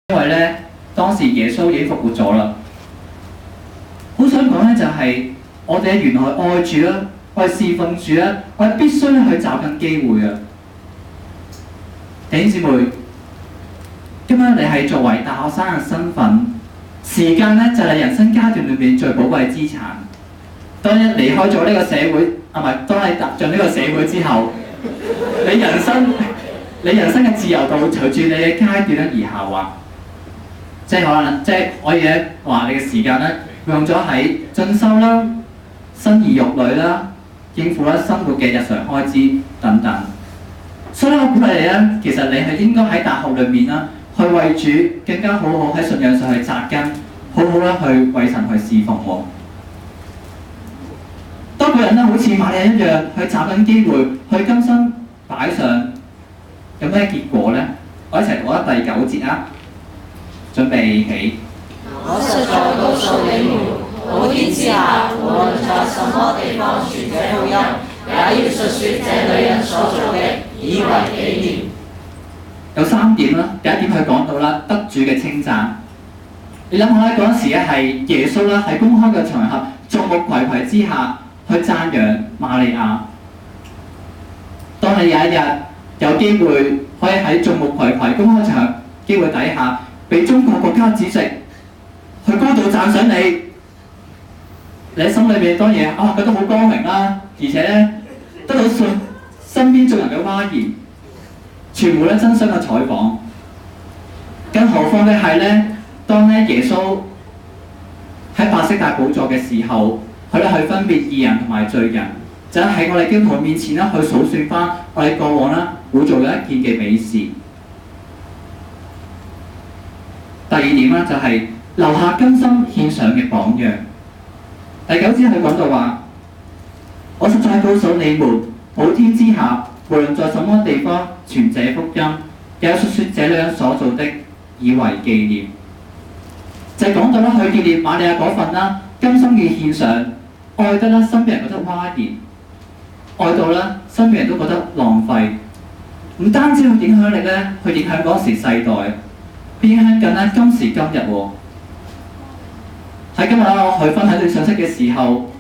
因為咧當時耶穌已經復活咗啦。好想講咧就係、我哋原來愛主啦，我哋侍奉主啦，我哋必須去找緊機會啊！弟兄姊妹，今日你係作為大學生嘅身份，時間咧就係、人生階段裏面最寶貴資產。當一離開咗呢個社會，當你踏進呢個社會之後，你人生嘅自由度隨住你嘅階段咧而下滑。即係可能，可以咧話你嘅時間咧用咗喺進修啦、生兒育女啦、應付啦生活嘅日常開支等等。所以我鼓勵你咧，其實你係應該喺大學裏面啦，去為主更加好好喺信仰上去扎根，好好啦去為神去侍奉喎。當個人咧好似瑪利亞一樣去找緊機會，去甘心擺上，有咩結果咧？我一齊讀下第9節啊！準備起。我實在告訴你們，普天之下，無論在什麼地方傳這福音，也要述説這女人所做的，以為紀念。有3點啦，第一點佢講到啦，得主嘅稱讚。你諗下咧，嗰陣時咧係耶穌啦，喺公開嘅場合，眾目睽睽之下去讚揚瑪利亞。當你有一日有機會可以喺眾目睽睽公開場合機會底下，俾中國國家主席去高度讚賞你，你喺心裏面當然覺得好光榮啦，而且咧得到身邊眾人嘅譁然，傳媒咧爭相嘅採訪。更何況嘅係咧，當咧耶穌喺白色大寶座嘅時候，佢咧去分別義人同埋罪人，就喺我哋基督徒面前咧去數算翻我哋過往啦會做嘅一件嘅美事。第2點咧就係留下甘心獻上嘅榜樣。第9節佢講到話：我實在告訴你們，普天之下，無論在什麼地方傳這福音，也有述説這女人所做的，以為紀念。就係講到啦，佢紀念瑪利亞嗰份啦，甘心嘅獻上，愛得啦，身邊人覺得譁然，愛到啦，身邊人都覺得浪費。唔單止佢影響力咧，佢影響嗰時世代。影響緊咧今時今日喎。喺今日我去分享呢信息嘅時候，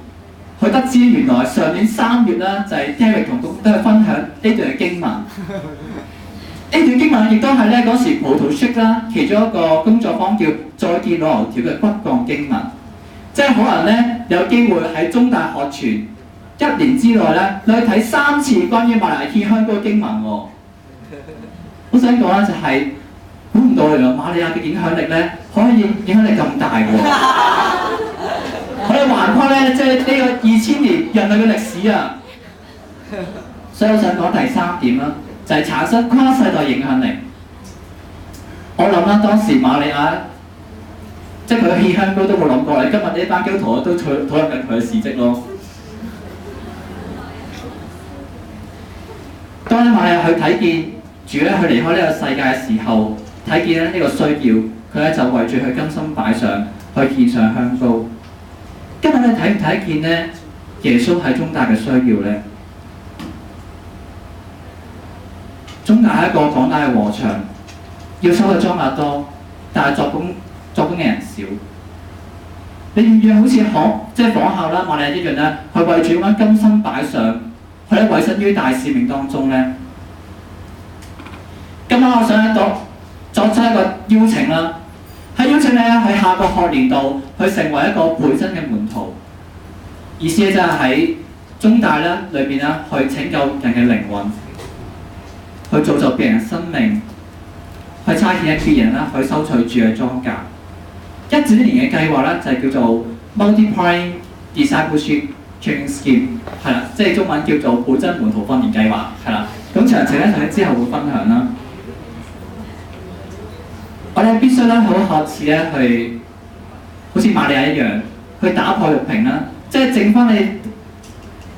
佢得知原來上年3月啦，就係 Derek 同工都去分享呢段嘅經文。呢段經文亦都係咧嗰時葡萄式啦，其中一個工作坊叫再見老油條嘅骨幹經文。即係可能咧有機會喺中大學傳1年之內咧，你去睇3次關於瑪利亞獻香嗰個經文喎。好想講咧就係、估唔到原來瑪利亞嘅影響力咧，可以影響力咁大喎！可以橫跨咧，即係呢個2000年人類嘅歷史啊！所以我想講第3點啦，就係、產生跨世代影響力。我諗啦，當時瑪利亞，即係佢獻香膏都冇諗過，今日呢班基督徒都討論緊佢嘅事蹟咯。當瑪利亞去睇見主咧，佢離開呢個世界嘅時候，睇見咧呢個需要，佢咧就為住佢甘心擺上，去獻上香膏。今日你睇唔睇見咧？耶穌喺中大嘅需要咧？中大係一個廣大嘅禾場，要收嘅莊稼多，但係作工嘅人少。你願唔願好似仿效啦瑪利亞一樣咧，去為住咁樣甘心擺上，去咧委身於大使命當中咧？今晚我想作出一個邀請啦，係邀請你喺下個學年度去成為一個倍增嘅門徒。意思咧就係喺中大咧裏邊咧去拯救人嘅靈魂，去造就別人嘅生命，去差遣一啲人啦去收取主嘅莊稼。1至1年嘅計劃咧就係叫做 Multiplying Discipleship Training Scheme， 係啦，即係中文叫做倍增門徒訓練計劃，係啦。咁詳情咧就喺之後會分享啦。我哋必須咧好學似咧去，好似瑪利亞一樣，去打破玉瓶啦，即係剩翻你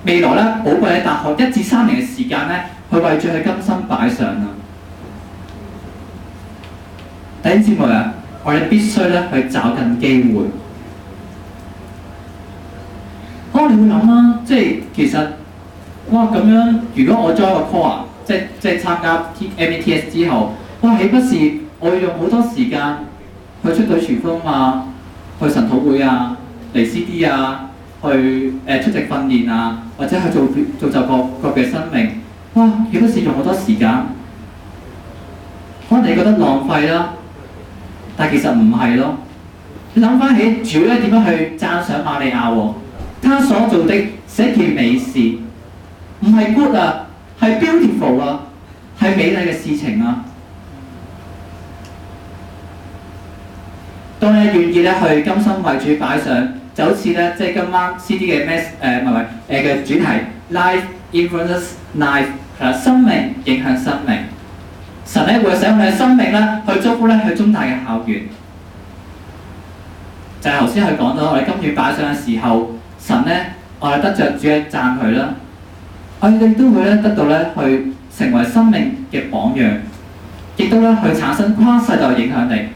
未來咧寶貴嘅大學1至3年嘅時間咧，去為住佢甘心擺上啊！弟兄姊妹啊，我哋必須咧去找緊機會。可能你會諗啦，即係其實哇咁樣，如果我 join 個 core，即係參加 METS 之後，哇豈不是我要用好多時間去出隊傳福音啊，去神討會啊，嚟 CD 啊，去出席訓練啊，或者去造就個嘅生命。哇！幾多時用好多時間，可能你覺得浪費啦，但其實唔係咯。你諗翻起主咧點樣去讚賞瑪利亞喎？他所做的是一件美事，唔係 good 啊，係 beautiful 啊，係美麗嘅事情啊。當你願意咧去甘心為主擺上，就好似咧即係今晚 CD 嘅嘅主題 Life Influences Life， 生命影響生命。神咧會使用你嘅生命咧去祝福咧去中大嘅校園。就係頭先佢講到，我哋甘願擺上嘅時候，神咧我哋得着主嘅讚佢啦，我哋都會咧得到咧去成為生命嘅榜樣，亦都咧去產生跨世代影響力。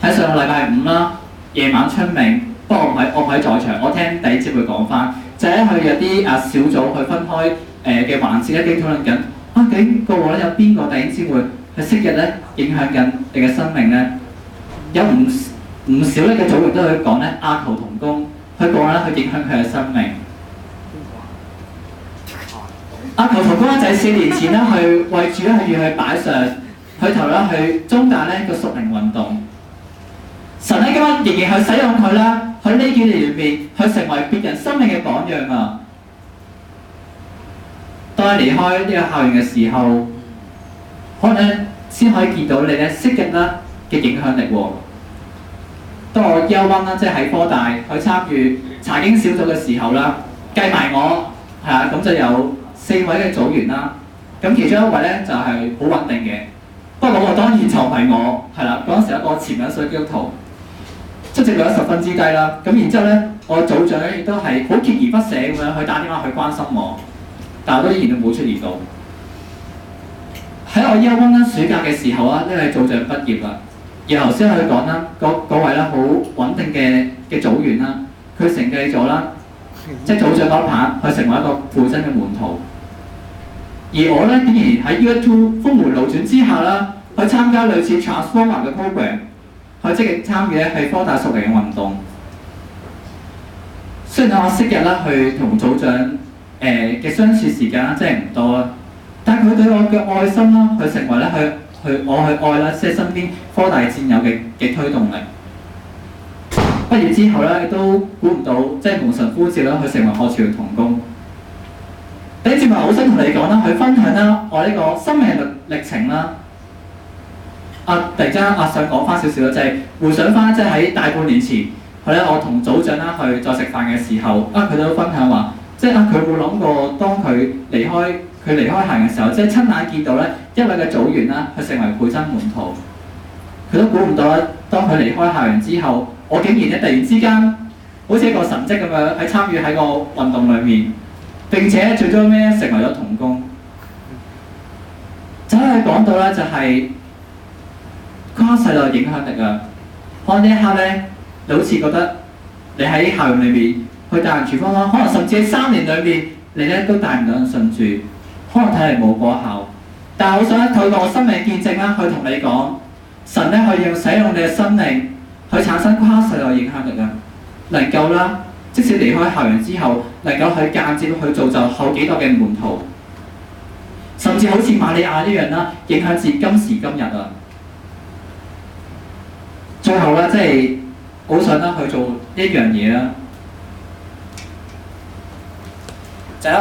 喺上個禮拜五啦，夜晚春茗，不過我唔喺在場，我聽第二節會講翻，就係佢有啲小組去分開嘅環節咧，已經討論緊究竟個個咧有邊個弟兄姊妹係昔日咧影響緊你嘅生命咧？有唔少咧嘅組員都去講咧阿求同工，去講咧去影響佢嘅生命。阿求同工咧就係4年前咧去為主咧去擺上，去投咧去中大咧個屬靈運動。神喺今日仍然去使用佢啦，喺呢幾年裏面去成為別人生命嘅榜樣啊！當你離開呢個校園嘅時候，可能咧先可以見到你咧昔日啦嘅影響力喎。當我休溫啦，即係喺科大去參與查經小組嘅時候啦，計埋我係啊，咁就有4位嘅組員啦。咁其中一位咧就係好穩定嘅，不過嗰個當然就唔係我係啦。嗰陣時一個潛緊水基督徒，出席率10分之低啦。咁然之後咧，我組長咧亦都係好鍥而不捨咁樣去打電話去關心我，但係我都依然都冇出現到。喺我休溫啦暑假嘅時候啊，呢位組長畢業啦。而頭先佢講啦，嗰位咧好穩定嘅組員啦，佢承繼咗啦，即係組長嗰一棒，去成為一個父親嘅門徒。而我咧竟然喺 Year 2峰迴路轉之下啦，去參加類似 Transformer 嘅 program， 去積極參與咧係科大屬靈嘅運動。雖然我昔日啦去同組長嘅相處時間啦，真係唔多啦，但係佢對我嘅愛心啦，佢成為咧我去愛啦，即係身邊科大戰友嘅推動力。畢業之後咧，亦都估唔到，即係蒙神呼召啦，去成為學潮嘅同工。第一節目好想同你講啦，去分享啦我呢個生命歷程啦。突然間想講翻少少啦，就係回想翻即係喺大半年前，我同組長啦去再食飯嘅時候，佢都分享話，即係佢冇諗過當佢離開校園嘅時候，即係親眼見到咧一位嘅組員啦，去成為配真門徒。佢都估唔到咧，當佢離開校園之後，我竟然咧突然之間好似一個神蹟咁樣喺參與喺個運動裏面，並且最終成為咗同工。就係講到咧，就係跨世代影響力啊！可能呢一刻咧，你好似覺得你喺校園裏面去帶人傳福音啦，可能甚至喺3年裏面你咧都帶唔到人信主。可能睇嚟冇果效，但係我想透過我生命見證啦，去同你講，神咧可以使用你嘅生命去產生跨世代影響力啊！能夠啦，即使離開校園之後，能夠去間接去造就後幾代嘅門徒，甚至好似瑪利亞呢樣啦，影響至今時今日啊！最後咧，即係好想啦去做一樣嘢啦，就係